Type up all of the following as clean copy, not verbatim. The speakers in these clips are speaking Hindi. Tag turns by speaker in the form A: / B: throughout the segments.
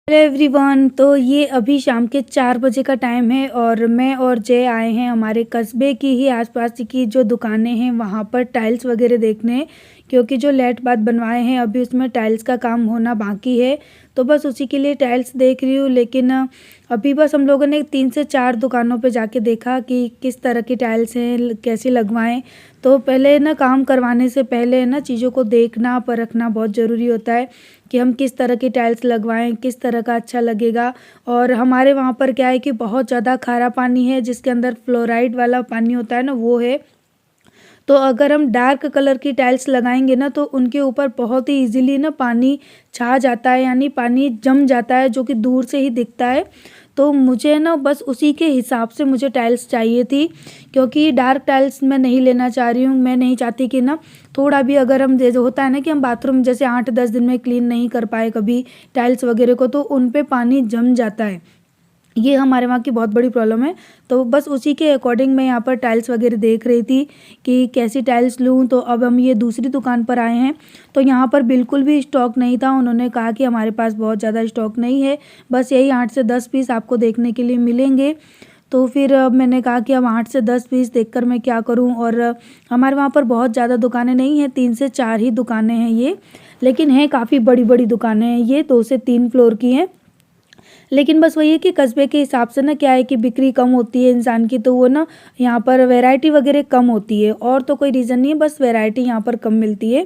A: Hello everyone. तो ये अभी शाम के 4 बजे का टाइम है और मैं और जय आए हैं हमारे कस्बे की ही आसपास की जो दुकानें हैं वहाँ पर टाइल्स वगैरह देखने, क्योंकि जो लेट बात बनवाए हैं अभी उसमें टाइल्स का काम होना बाकी है। तो बस उसी के लिए टाइल्स देख रही हूँ। लेकिन अभी बस हम लोगों ने 3 से 4 दुकानों पे जाके देखा कि किस तरह की टाइल्स हैं, कैसे लगवाएं। तो पहले ना काम करवाने से पहले ना चीज़ों को देखना परखना बहुत ज़रूरी होता है कि हम किस तरह की टाइल्स लगवाएं, किस तरह का अच्छा लगेगा। और हमारे वहाँ पर क्या है कि बहुत ज़्यादा खारा पानी है, जिसके अंदर फ्लोराइड वाला पानी होता है ना, वो है। तो अगर हम डार्क कलर की टाइल्स लगाएंगे ना तो उनके ऊपर बहुत ही इजीली ना पानी छा जाता है, यानी पानी जम जाता है, जो कि दूर से ही दिखता है। तो मुझे ना बस उसी के हिसाब से मुझे टाइल्स चाहिए थी, क्योंकि डार्क टाइल्स मैं नहीं लेना चाह रही हूँ। मैं नहीं चाहती कि ना थोड़ा भी अगर हम जैसे होता है ना कि हम बाथरूम जैसे 8-10 दिन में क्लीन नहीं कर पाए कभी टाइल्स वगैरह को, तो उन पे पानी जम जाता है। ये हमारे वहाँ की बहुत बड़ी प्रॉब्लम है। तो बस उसी के अकॉर्डिंग मैं यहाँ पर टाइल्स वगैरह देख रही थी कि कैसी टाइल्स लूँ। तो अब हम ये दूसरी दुकान पर आए हैं, तो यहाँ पर बिल्कुल भी स्टॉक नहीं था। उन्होंने कहा कि हमारे पास बहुत ज़्यादा स्टॉक नहीं है, बस यही 8 से 10 पीस आपको देखने के लिए मिलेंगे। तो फिर मैंने कहा कि अब 8 से 10 पीस देखकर मैं क्या करूं। और हमारे वहाँ पर बहुत ज़्यादा दुकानें नहीं हैं, 3 से 4 ही दुकानें हैं ये, लेकिन हैं काफ़ी बड़ी बड़ी दुकानें हैं। ये 2 से 3 फ्लोर की हैं। लेकिन बस वही है कि कस्बे के हिसाब से ना क्या है कि बिक्री कम होती है इंसान की, तो वो ना यहाँ पर वैरायटी वगैरह कम होती है, और तो कोई रीज़न नहीं है, बस वैरायटी यहाँ पर कम मिलती है।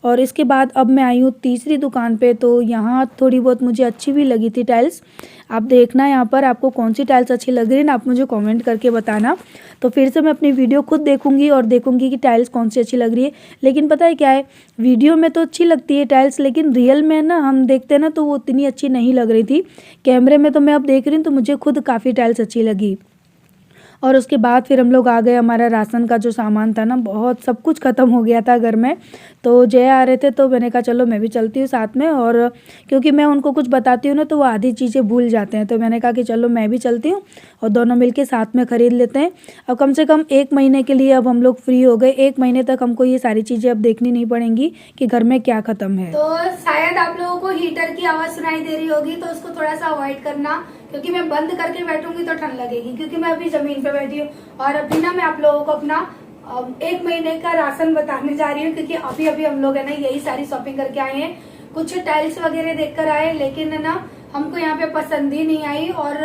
A: और इसके बाद अब मैं आई हूँ तीसरी दुकान पे, तो यहाँ थोड़ी बहुत मुझे अच्छी भी लगी थी टाइल्स। आप देखना यहाँ पर आपको कौन सी टाइल्स अच्छी लग रही है ना, आप मुझे कमेंट करके बताना। तो फिर से मैं अपनी वीडियो खुद देखूंगी और देखूंगी कि टाइल्स कौन सी अच्छी लग रही है। लेकिन पता है क्या है, वीडियो में तो अच्छी लगती है टाइल्स, लेकिन रियल में ना हम देखते हैं ना तो वो उतनी अच्छी नहीं लग रही थी। कैमरे में तो मैं अब देख रही हूँ तो मुझे खुद काफ़ी टाइल्स अच्छी लगी। और उसके बाद फिर हम लोग आ गए, हमारा राशन का जो सामान था ना, बहुत सब कुछ ख़त्म हो गया था घर में। तो जय आ रहे थे तो मैंने कहा चलो मैं भी चलती हूँ साथ में, और क्योंकि मैं उनको कुछ बताती हूँ ना तो वो आधी चीज़ें भूल जाते हैं, तो मैंने कहा कि चलो मैं भी चलती हूँ और दोनों मिलके साथ में ख़रीद लेते हैं। अब कम से कम 1 महीने के लिए अब हम लोग फ्री हो गए। 1 महीने तक हमको ये सारी चीज़ें अब देखनी नहीं पड़ेंगी कि घर में क्या ख़त्म है।
B: तो शायद आप लोगों को हीटर की आवाज सुनाई दे रही होगी, तो उसको थोड़ा सा अवॉइड करना, क्योंकि मैं बंद करके बैठूंगी तो ठंड लगेगी, क्योंकि मैं अभी जमीन पे बैठी हूँ। और अभी ना मैं आप लोगों को अपना 1 महीने का राशन बताने जा रही हूँ, क्योंकि अभी अभी हम लोग है ना यही सारी शॉपिंग करके आए हैं। कुछ टाइल्स वगैरह देख कर आए, लेकिन है ना हमको यहाँ पे पसंद ही नहीं आई। और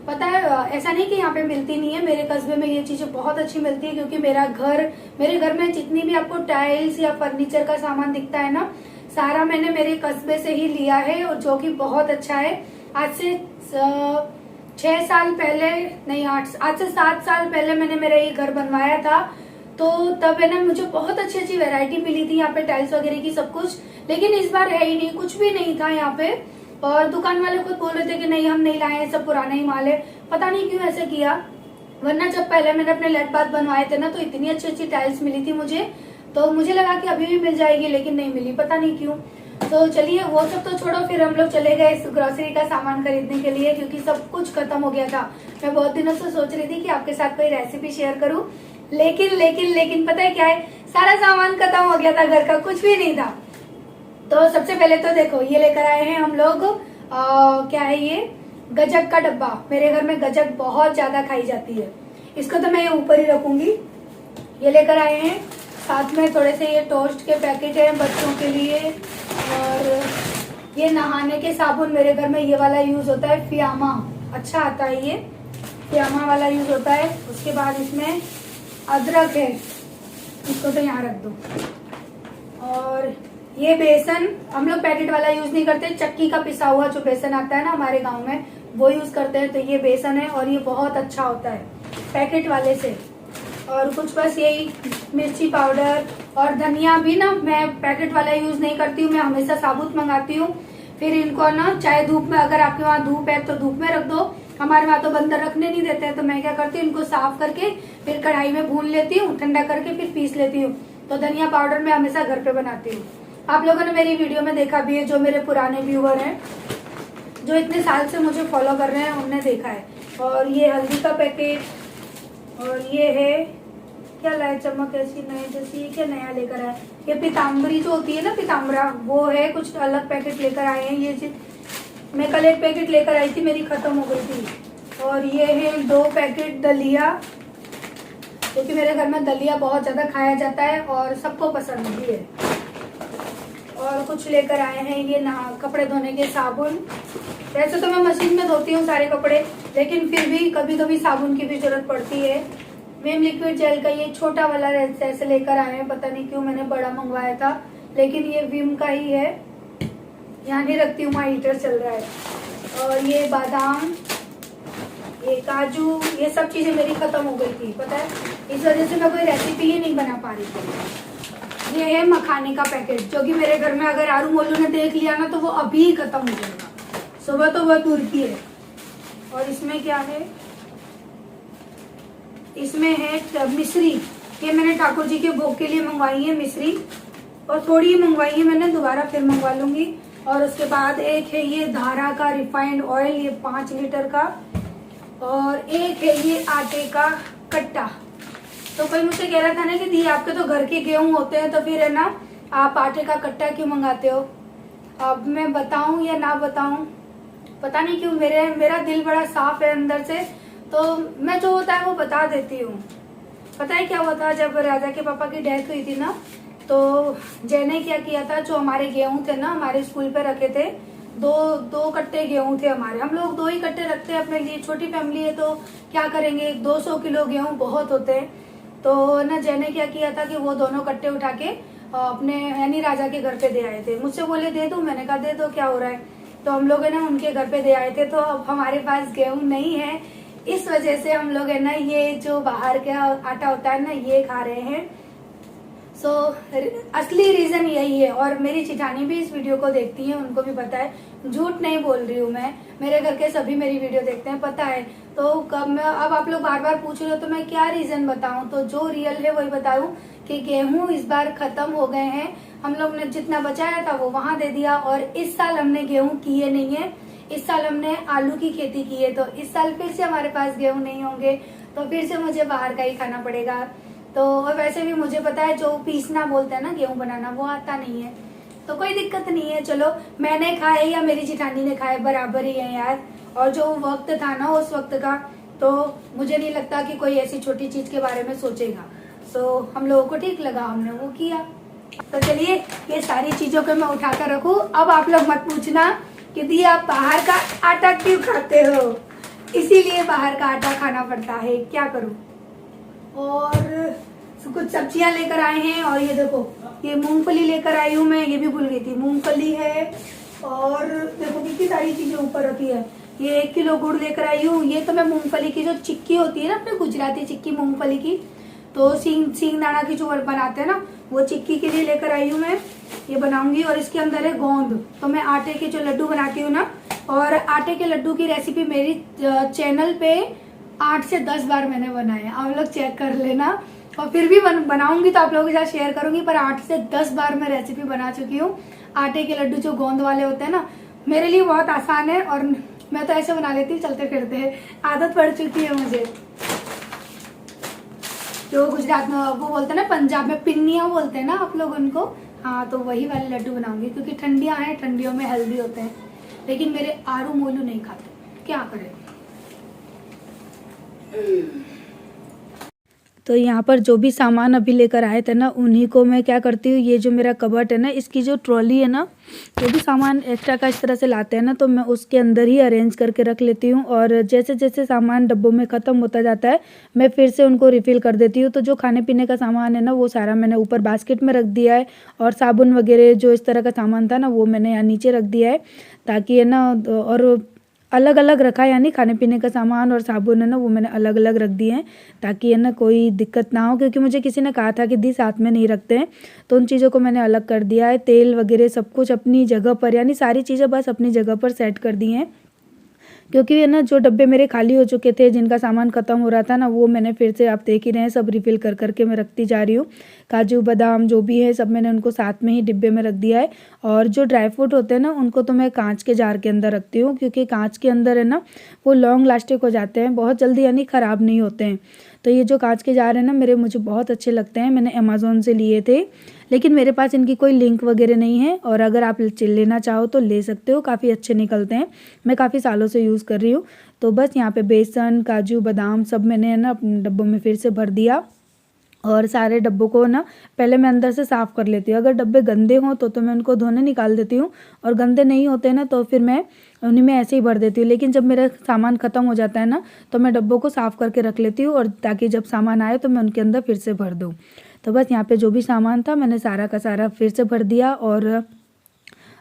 B: पता है ऐसा नहीं कि यहाँ पे मिलती नहीं है, मेरे कस्बे में ये चीजें बहुत अच्छी मिलती है, क्योंकि मेरे घर में जितनी भी आपको टाइल्स या फर्नीचर का सामान दिखता है ना, सारा मैंने मेरे कस्बे से ही लिया है, और जो कि बहुत अच्छा है। आज से 6 साल पहले नहीं, आज से 7 साल पहले मैंने मेरा ये घर बनवाया था। तो तब है ना मुझे बहुत अच्छी अच्छी वैरायटी मिली थी यहाँ पे टाइल्स वगैरह की, सब कुछ। लेकिन इस बार है ही नहीं, कुछ भी नहीं था यहाँ पे। और दुकान वाले खुद बोल रहे थे कि नहीं हम नहीं लाए हैं, सब पुराना ही माल है। पता नहीं क्यों ऐसे किया, वरना जब पहले मैंने अपने लेट बाथ बनवाए थे ना तो इतनी अच्छी अच्छी टाइल्स मिली थी मुझे। तो मुझे लगा कि अभी भी मिल जाएगी, लेकिन नहीं मिली, पता नहीं क्यों। तो चलिए वो सब तो छोड़ो, फिर हम लोग चले गए ग्रोसरी का सामान खरीदने के लिए, क्योंकि सब कुछ खत्म हो गया था। मैं बहुत दिनों से सोच रही थी कि आपके साथ कोई रेसिपी शेयर करूं, लेकिन लेकिन लेकिन पता है क्या है, सारा सामान खत्म हो गया था, घर का कुछ भी नहीं था। तो सबसे पहले तो देखो ये लेकर आए हैं हम लोग, क्या है ये, गजक का डब्बा। मेरे घर में गजक बहुत ज्यादा खाई जाती है, इसको तो मैं ये ऊपर ही रखूंगी। ये लेकर आए हैं, साथ में थोड़े से ये टोस्ट के पैकेट हैं बच्चों के लिए। और ये नहाने के साबुन, मेरे घर में ये वाला यूज होता है, फियामा, अच्छा आता है, ये फियामा वाला यूज होता है। उसके बाद इसमें अदरक है, इसको तो यहाँ रख दो। और ये बेसन, हम लोग पैकेट वाला यूज नहीं करते, चक्की का पिसा हुआ जो बेसन आता है ना हमारे गांव में, वो यूज करते हैं। तो ये बेसन है और ये बहुत अच्छा होता है पैकेट वाले से। और कुछ बस यही मिर्ची पाउडर और धनिया भी ना मैं पैकेट वाला यूज नहीं करती हूँ, मैं हमेशा साबुत मंगाती हूँ। फिर इनको ना चाहे धूप में, अगर आपके वहाँ धूप है तो धूप में रख दो, हमारे वहाँ तो बंदर रखने नहीं देते हैं। तो मैं क्या करती हूँ, इनको साफ करके फिर कढ़ाई में भून लेती हूँ, ठंडा करके फिर पीस लेती हूँ। तो धनिया पाउडर मैं हमेशा घर पे बनाती हूँ। आप लोगों ने मेरी वीडियो में देखा भी है, जो मेरे पुराने व्यूअर हैं, जो इतने साल से मुझे फॉलो कर रहे हैं, उनने देखा है। और ये हल्दी का पैकेट, और ये है क्या लाए, चमक ऐसी नए जैसी, क्या नया लेकर आए, ये पीताम्बरी जो होती है ना, पीताम्बरा, वो है। कुछ अलग पैकेट लेकर आए हैं, मैं कल एक पैकेट लेकर आई थी, मेरी ख़त्म हो गई थी। और ये है 2 पैकेट दलिया, क्योंकि मेरे घर में दलिया बहुत ज़्यादा खाया जाता है और सबको पसंद भी है। और कुछ लेकर आए हैं ये कपड़े धोने के साबुन। वैसे तो मैं मशीन में धोती हूँ सारे कपड़े, लेकिन फिर भी कभी कभी साबुन की भी जरूरत पड़ती है। विम लिक्विड जेल का ये छोटा वाला ऐसे लेकर आए हैं, पता नहीं क्यों मैंने बड़ा मंगवाया था, लेकिन ये विम का ही है। यहाँ नहीं रखती हूँ, वहाँ हीटर चल रहा है। और ये बादाम, ये काजू, ये सब चीजें मेरी खत्म हो गई थी, पता है, इस वजह से मैं कोई रेसिपी ही नहीं बना पा रही थी। ये है मखाने का पैकेट, जो कि मेरे घर में अगर आरू मोलू ने देख लिया ना तो वो अभी ही खत्म हो जाएगा। सुबह तो बहुत दूर की है। और इसमें क्या है, इसमें है मिश्री। ये मैंने ठाकुर जी के भोग के लिए मंगवाई है मिश्री, और थोड़ी ही मंगवाई है मैंने, दोबारा फिर मंगवा लूंगी। और उसके बाद एक है ये धारा का रिफाइंड ऑयल, ये 5 लीटर का। और एक है ये आटे का कट्टा। तो कोई मुझसे कह रहा था ना कि दी आपके तो घर के गेहूं होते हैं, तो फिर है ना आप आटे का कट्टा क्यों मंगाते हो। अब मैं बताऊं या ना बताऊं, पता नहीं क्यों मेरा दिल बड़ा साफ है अंदर से, तो मैं जो होता है वो बता देती हूँ। पता है क्या हुआ था, जब राजा के पापा की डेथ हुई थी ना, तो जय ने क्या किया था, जो हमारे गेहूं थे ना हमारे स्कूल पे रखे थे, दो कट्टे गेहूं थे हमारे। हम लोग 2 ही कट्टे रखते हैं अपने लिए, छोटी फैमिली है तो क्या करेंगे, 200 किलो गेहूं बहुत होते हैं। तो ना जय ने क्या किया था कि वो दोनों कट्टे उठा के अपने यानी राजा के घर पे दे आए थे। मुझसे बोले दे दो, मैंने कहा दे दो, क्या हो रहा है। तो हम लोग है ना उनके घर पे दे आए थे, तो अब हमारे पास गेहूं नहीं है, इस वजह से हम लोग है ना ये जो बाहर का आटा होता है ना ये खा रहे हैं। सो असली रीजन यही है। और मेरी चिठानी भी इस वीडियो को देखती है, उनको भी पता है, झूठ नहीं बोल रही हूँ मैं, मेरे घर के सभी मेरी वीडियो देखते हैं, पता है। तो अब आप लोग बार बार पूछ रहे हो तो मैं क्या रीजन बताऊं, तो जो रियल है वही बताऊं कि गेहूं इस बार खत्म हो गए हैं। हम लोग ने जितना बचाया था वो वहां दे दिया, और इस साल हमने गेहूं किए नहीं है, इस साल हमने आलू की खेती की है। तो इस साल फिर से हमारे पास गेहूं नहीं होंगे, तो फिर से मुझे बाहर का ही खाना पड़ेगा। तो वैसे भी मुझे पता है जो पीसना बोलते हैं ना गेहूं बनाना, वो आता नहीं है, तो कोई दिक्कत नहीं है। चलो मैंने खाए या मेरी जिठानी ने खाए बराबर ही है यार। और जो वक्त था ना उस वक्त का, तो मुझे नहीं लगता कि कोई ऐसी छोटी चीज के बारे में सोचेगा। सो हम लोगों को ठीक लगा, हमने वो किया। तो चलिए ये सारी चीजों को मैं उठा कर रखूं। अब आप लोग मत पूछना कि दी आप बाहर का आटा क्यों खाते हो, इसीलिए बाहर का आटा खाना पड़ता है, क्या करूं। और कुछ सब्जियां लेकर आए हैं, और ये देखो ये मूंगफली लेकर आई हूँ मैं, ये भी भूल गई थी, मूंगफली है। और देखो कितनी सारी चीजें ऊपर रखी है। ये 1 किलो गुड़ लेकर आई हूँ। ये तो मैं मूंगफली की जो चिक्की होती है ना अपने गुजराती चिक्की मूंगफली की, तो सींग दाना की जो बनाते हैं ना वो चिक्की के लिए लेकर आई हूँ मैं, ये बनाऊंगी। और इसके अंदर है गोंद। तो मैं आटे के जो लड्डू बनाती हूँ ना, और आटे के लड्डू की रेसिपी मेरी चैनल पे 8 से 10 बार मैंने बनाए हैं, आप लोग चेक कर लेना। और फिर भी बनाऊंगी तो आप लोगों के साथ शेयर करूंगी, पर 8 से 10 बार मैं रेसिपी बना चुकी हूँ। आटे के लड्डू जो गोंद वाले होते हैं ना, मेरे लिए बहुत आसान है, और मैं तो ऐसे बना लेती हूँ चलते फिरते, आदत पड़ चुकी है मुझे। जो गुजरात में वो बोलते हैं ना, पंजाब में पिन्नियाँ बोलते हैं ना आप लोग उनको, हाँ, तो वही वाले लड्डू बनाऊंगी, क्योंकि ठंडियाँ हैं, ठंडियों में हेल्दी होते हैं। लेकिन मेरे आरू मोलू नहीं खाते, क्या करें।
A: तो यहाँ पर जो भी सामान अभी लेकर आए थे ना, उन्हीं को मैं क्या करती हूँ, ये जो मेरा कबर्ड है ना, इसकी जो ट्रॉली है ना, जो भी सामान एक्स्ट्रा का इस तरह से लाते हैं ना, तो मैं उसके अंदर ही अरेंज करके रख लेती हूँ। और जैसे जैसे सामान डब्बों में ख़त्म होता जाता है, मैं फिर से उनको रिफ़िल कर देती हूँ। तो जो खाने पीने का सामान है ना, वो सारा मैंने ऊपर बास्केट में रख दिया है, और साबुन वगैरह जो इस तरह का सामान था ना, वो मैंने यहाँ नीचे रख दिया है, ताकि है ना, और अलग अलग रखा है, यानी खाने पीने का सामान और साबुन है ना, वो मैंने अलग अलग रख दिए हैं, ताकि है ना कोई दिक्कत ना हो। क्योंकि मुझे किसी ने कहा था कि दी साथ में नहीं रखते हैं, तो उन चीज़ों को मैंने अलग कर दिया है। तेल वगैरह सब कुछ अपनी जगह पर, यानी सारी चीज़ें बस अपनी जगह पर सेट कर दी हैं। क्योंकि है ना जो डब्बे मेरे खाली हो चुके थे, जिनका सामान ख़त्म हो रहा था ना, वो मैंने फिर से, आप देख ही रहे हैं, सब रिफ़िल कर करके मैं रखती जा रही हूँ। काजू बादाम जो भी है सब मैंने उनको साथ में ही डिब्बे में रख दिया है। और जो ड्राई फ्रूट होते हैं ना, उनको तो मैं कांच के जार के अंदर रखती हूँ, क्योंकि कांच के अंदर है ना वो लॉन्ग लास्टिक हो जाते हैं बहुत जल्दी, यानी ख़राब नहीं होते हैं। तो ये जो कांच के जार है ना मुझे बहुत अच्छे लगते हैं, मैंने अमेज़ॉन से लिए थे, लेकिन मेरे पास इनकी कोई लिंक वगैरह नहीं है, और अगर आप लेना चाहो तो ले सकते हो, काफ़ी अच्छे निकलते हैं। मैं काफ़ी सालों से यूज़ कर रही हूँ। तो बस यहाँ पे बेसन, काजू, बादाम सब मैंने ना अपने डब्बों में फिर से भर दिया, और सारे डब्बों को ना पहले मैं अंदर से साफ़ कर लेती हूँ। अगर डब्बे गंदे हों तो मैं उनको धोने निकाल देती हूँ, और गंदे नहीं होते ना तो फिर मैं उन्हीं में ऐसे ही भर देती हूँ। लेकिन जब मेरा सामान ख़त्म हो जाता है ना तो मैं डब्बों को साफ़ करके रख लेती हूँ, और ताकि जब सामान आए तो मैं उनके अंदर फिर से भर दूँ। तो बस यहाँ पे जो भी सामान था मैंने सारा का सारा फिर से भर दिया, और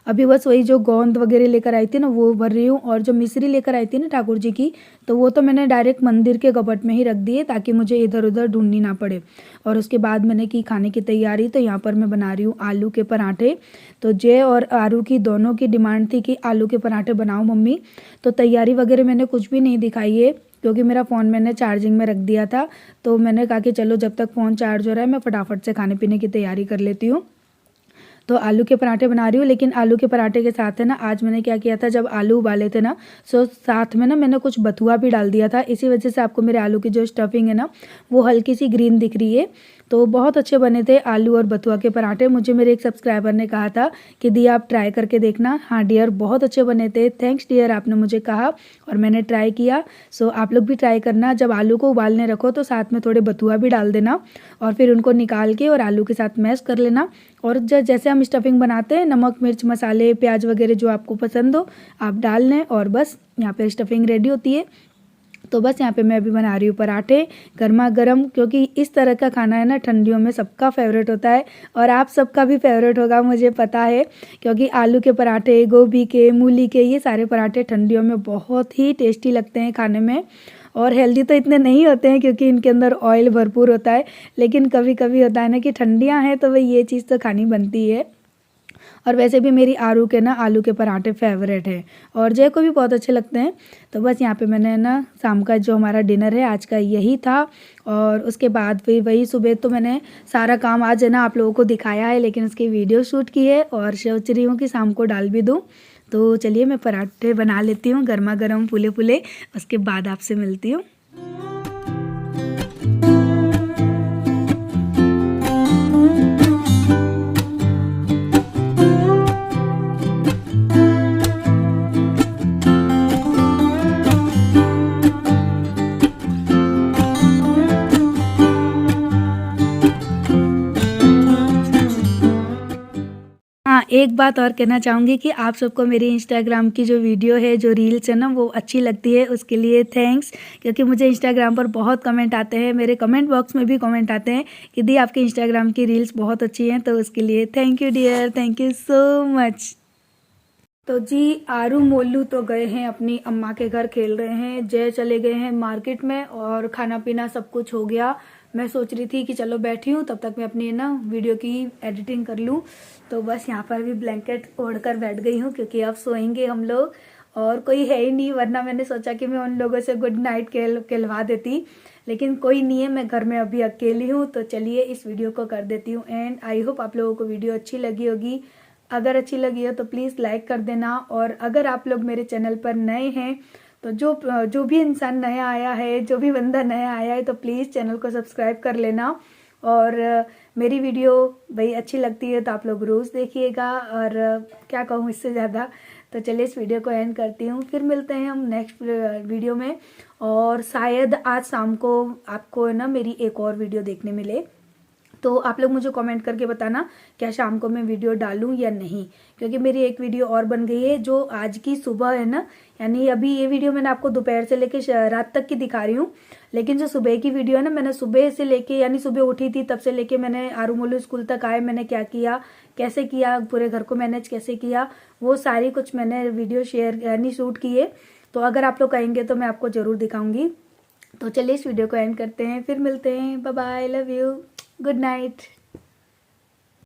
A: अभी बस वही जो गोंद वगैरह लेकर आई थी ना वो भर रही हूँ, और जो मिश्री लेकर आई थी ना ठाकुर जी की, तो वो तो मैंने डायरेक्ट मंदिर के कपट में ही रख दिए ताकि मुझे इधर उधर ढूंढनी ना पड़े। और उसके बाद मैंने की खाने की तैयारी। तो यहाँ पर मैं बना रही हूँ आलू के पराठे। तो जय और आरू की दोनों की डिमांड थी कि आलू के पराठे बनाओ मम्मी। तो तैयारी वगैरह मैंने कुछ भी नहीं दिखाई है, क्योंकि मेरा फ़ोन मैंने चार्जिंग में रख दिया था। तो मैंने कहा कि चलो जब तक फ़ोन चार्ज हो रहा है मैं फटाफट से खाने पीने की तैयारी कर लेती हूँ। तो आलू के पराठे बना रही हूँ, लेकिन आलू के पराठे के साथ है ना आज मैंने क्या किया था, जब आलू उबाले थे ना सो साथ में ना मैंने कुछ बथुआ भी डाल दिया था। इसी वजह से आपको मेरे आलू की जो स्टफिंग है ना वो हल्की सी ग्रीन दिख रही है। तो बहुत अच्छे बने थे आलू और बथुआ के पराठे। मुझे मेरे एक सब्सक्राइबर ने कहा था कि दी आप ट्राई करके देखना। हाँ डियर, बहुत अच्छे बने थे। थैंक्स डियर, आपने मुझे कहा और मैंने ट्राई किया। सो आप लोग भी ट्राई करना। जब आलू को उबालने रखो तो साथ में थोड़े बथुआ भी डाल देना, और फिर उनको निकाल के और आलू के साथ मैश कर लेना। और जैसे हम स्टफिंग बनाते हैं, नमक, मिर्च, मसाले, प्याज वगैरह जो आपको पसंद हो आप डाल लें, और बस यहाँ पे स्टफिंग रेडी होती है। तो बस यहाँ पे मैं अभी बना रही हूँ पराठे गर्मा गर्म, क्योंकि इस तरह का खाना है ना ठंडियों में सबका फेवरेट होता है, और आप सबका भी फेवरेट होगा मुझे पता है, क्योंकि आलू के पराठे, गोभी के, मूली के, ये सारे पराठे ठंडियों में बहुत ही टेस्टी लगते हैं खाने में। और हेल्दी तो इतने नहीं होते हैं क्योंकि इनके अंदर ऑयल भरपूर होता है, लेकिन कभी कभी होता है ना कि ठंडियाँ हैं तो भाई ये चीज़ तो खानी बनती है। और वैसे भी मेरी आरू के ना आलू के पराठे फेवरेट है, और जय को भी बहुत अच्छे लगते हैं। तो बस यहाँ पे मैंने ना शाम का जो हमारा डिनर है आज का यही था। और उसके बाद फिर वही सुबह तो मैंने सारा काम आज है ना आप लोगों को दिखाया है, लेकिन उसकी वीडियो शूट की है, और सोच रही हूँ कि शाम को डाल भी दूँ। तो चलिए मैं पराठे बना लेती हूँ गर्मा गर्म फूले फूले, उसके बाद आपसे मिलती हूँ। हाँ, एक बात और कहना चाहूँगी कि आप सबको मेरी इंस्टाग्राम की जो वीडियो है, जो रील्स है ना वो अच्छी लगती है, उसके लिए थैंक्स। क्योंकि मुझे इंस्टाग्राम पर बहुत कमेंट आते हैं, मेरे कमेंट बॉक्स में भी कमेंट आते हैं कि दी आपकी इंस्टाग्राम की रील्स बहुत अच्छी हैं, तो उसके लिए thank you dear, thank you so much. तो जी आरू मोलू तो गए हैं अपनी अम्मा के घर खेल रहे हैं, जय चले गए हैं मार्केट में, और खाना पीना सब कुछ हो गया। मैं सोच रही थी कि चलो बैठी हूँ तब तक मैं अपनी ना वीडियो की एडिटिंग कर लूँ। तो बस यहाँ पर भी ब्लैंकेट ओढ़ कर बैठ गई हूँ, क्योंकि अब सोएंगे हम लोग, और कोई है ही नहीं, वरना मैंने सोचा कि मैं उन लोगों से गुड नाइट कहलवा देती, लेकिन कोई नहीं है, मैं घर में अभी अकेली हूँ। तो चलिए इस वीडियो को कर देती हूँ एंड। आई होप आप लोगों को वीडियो अच्छी लगी होगी। अगर अच्छी लगी हो तो प्लीज़ लाइक कर देना, और अगर आप लोग मेरे चैनल पर नए हैं तो जो भी इंसान नया आया है, जो भी बंदा नया आया है, तो प्लीज़ चैनल को सब्सक्राइब कर लेना। और मेरी वीडियो भाई अच्छी लगती है तो आप लोग रोज़ देखिएगा, और क्या कहूँ इससे ज़्यादा। तो चलिए इस वीडियो को एंड करती हूँ, फिर मिलते हैं हम नेक्स्ट वीडियो में, और शायद आज शाम को आपको ना मेरी एक और वीडियो देखने मिले। तो आप लोग मुझे कमेंट करके बताना क्या शाम को मैं वीडियो डालूं या नहीं, क्योंकि मेरी एक वीडियो और बन गई है जो आज की सुबह है ना, यानी अभी ये वीडियो मैंने आपको दोपहर से लेके रात तक की दिखा रही हूँ, लेकिन जो सुबह की वीडियो है ना, मैंने सुबह से लेके, यानी सुबह उठी थी तब से लेके मैंने आरू मोलू स्कूल तक आए, मैंने क्या किया, कैसे किया, पूरे घर को मैनेज कैसे किया, वो सारी कुछ मैंने वीडियो शेयर यानी शूट की है। तो अगर आप लोग कहेंगे तो मैं आपको जरूर दिखाऊंगी। तो चलिए इस वीडियो को एंड करते हैं, फिर मिलते हैं, bye bye, love you, good night.